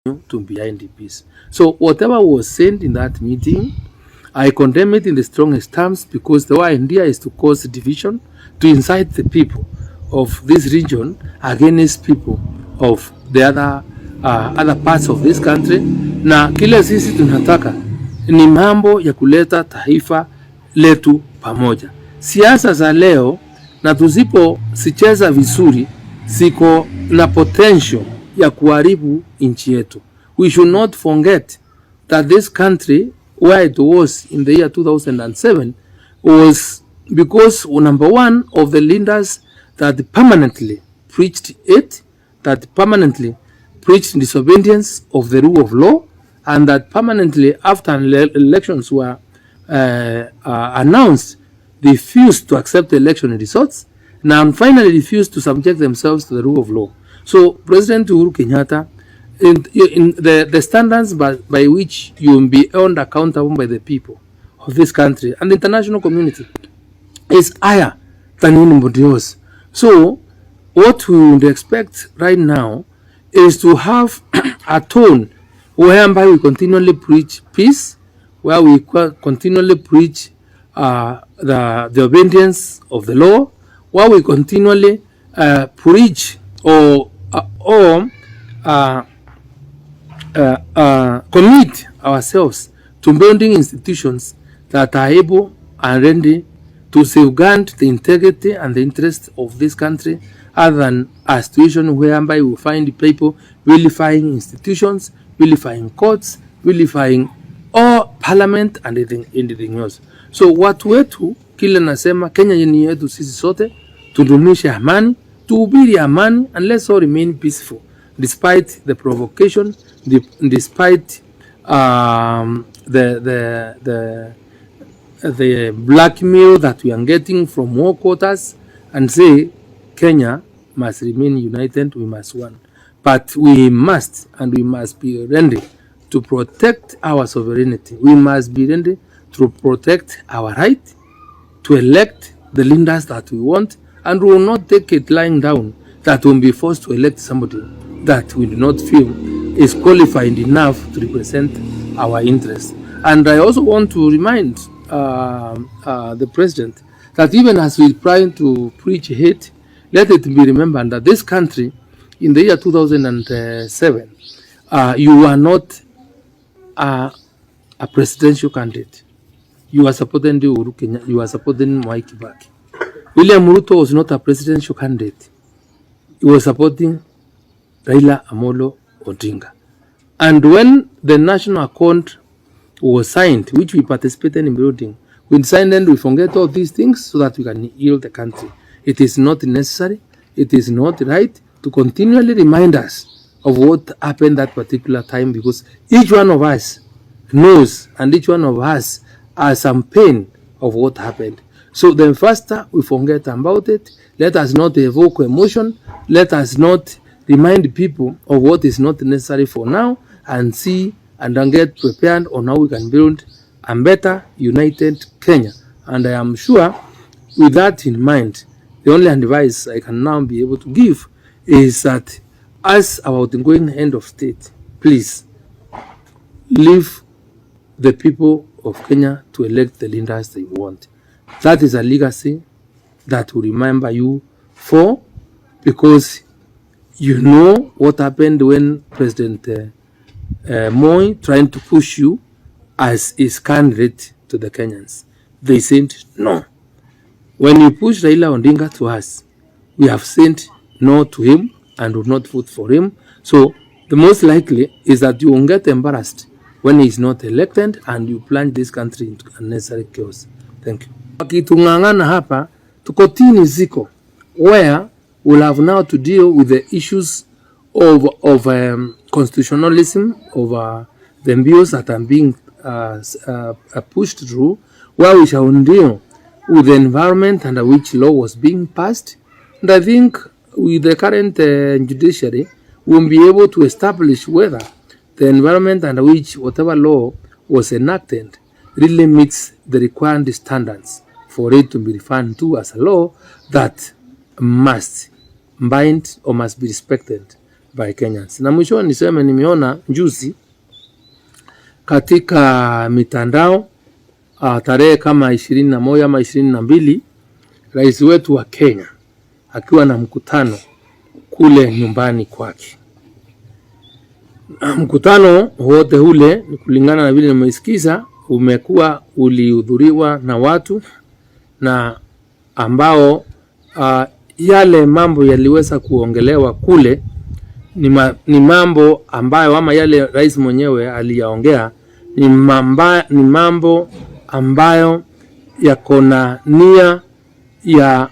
to behind the peace. So whatever was said in that meeting, I condemn it in the strongest terms, because the idea is to cause division, to incite the people of this region against people of the other parts of this country. Na kile sisi tunataka ni mambo ya kuleta taifa letu pamoja. Siasa za leo na sicheza vizuri siko na potential ya kuharibu nchi yetu. We should not forget that this country, where it was in the year 2007, was because number one of the leaders that permanently preached it, that permanently preached disobedience of the rule of law, and that permanently, after elections were announced, refused to accept the election results, and finally refused to subject themselves to the rule of law. So President Uhuru Kenyatta, in the standards by which you will be held accountable by the people of this country and the international community, is higher than anybody else. So what we would expect right now is to have a tone whereby we continually preach peace, where we continually preach the obedience of the law, where we continually preach or commit ourselves to building institutions that are able and ready to safeguard the integrity and the interests of this country, other than a situation whereby we find people vilifying institutions, vilifying courts, vilifying all parliament and anything else. So watu wetu kile nasema, Kenya ni yetu sisi sote, tudumishe amani, tuhubiri amani, and let's all remain peaceful despite the provocation, despite the blackmail that we are getting from war quarters, and say Kenya must remain united, we must one. But we must be ready to protect our sovereignty. We must be ready to protect our right to elect the leaders that we want, and we will not take it lying down that we will be forced to elect somebody that we do not feel is qualified enough to represent our interests. And I also want to remind the president that even as we try to preach hate, let it be remembered that this country in the year 2007, you are not a presidential candidate. You are supporting Uhuru Kenyatta, you are supporting Mwai Kibaki. William Ruto was not a presidential candidate. He was supporting Raila Odinga. And when the national account was signed, which we participated in building, we signed and we forget all these things so that we can heal the country. It is not necessary, it is not right to continually remind us of what happened that particular time, because each one of us knows and each one of us has some pain of what happened. So then faster we forget about it. Let us not evoke emotion. Let us not remind people of what is not necessary for now, and see and then get prepared on how we can build a better united Kenya. And I am sure with that in mind, the only advice I can now be able to give is that as our ongoing end of state, please leave the people of Kenya to elect the leaders they want. That is a legacy that will remember you for, because you know what happened when President Moi trying to push you as his candidate to the Kenyans. They said no. When you push Raila Odinga to us, we have said no to him and will not vote for him. So the most likely is that you won't get embarrassed when he is not elected and you plunge this country into unnecessary chaos. Thank you. Wakitungangana hapa, tukotini ziko, where we'll have now to deal with the issues of constitutionalism, of the bills that are being pushed through, where we shall deal with the environment under which law was being passed. And I think with the current judiciary, we'll be able to establish whether the environment under which whatever law was enacted really meets the required standards for it to be referred to as a law that must bind or must be respected by Kenyans. Na mwisho niseme nimeona juzi katika mitandao tarehe kama 21 ama 22 rais wetu wa Kenya akiwa na mkutano kule nyumbani kwake. Mkutano wote ule ni kulingana na vile nimesikiza umekuwa ulihudhuriwa na watu na ambao yale mambo yaliweza kuongelewa kule ni mambo ambayo ama yale rais mwenyewe aliyaongea ni mambo ambayo yako na nia ya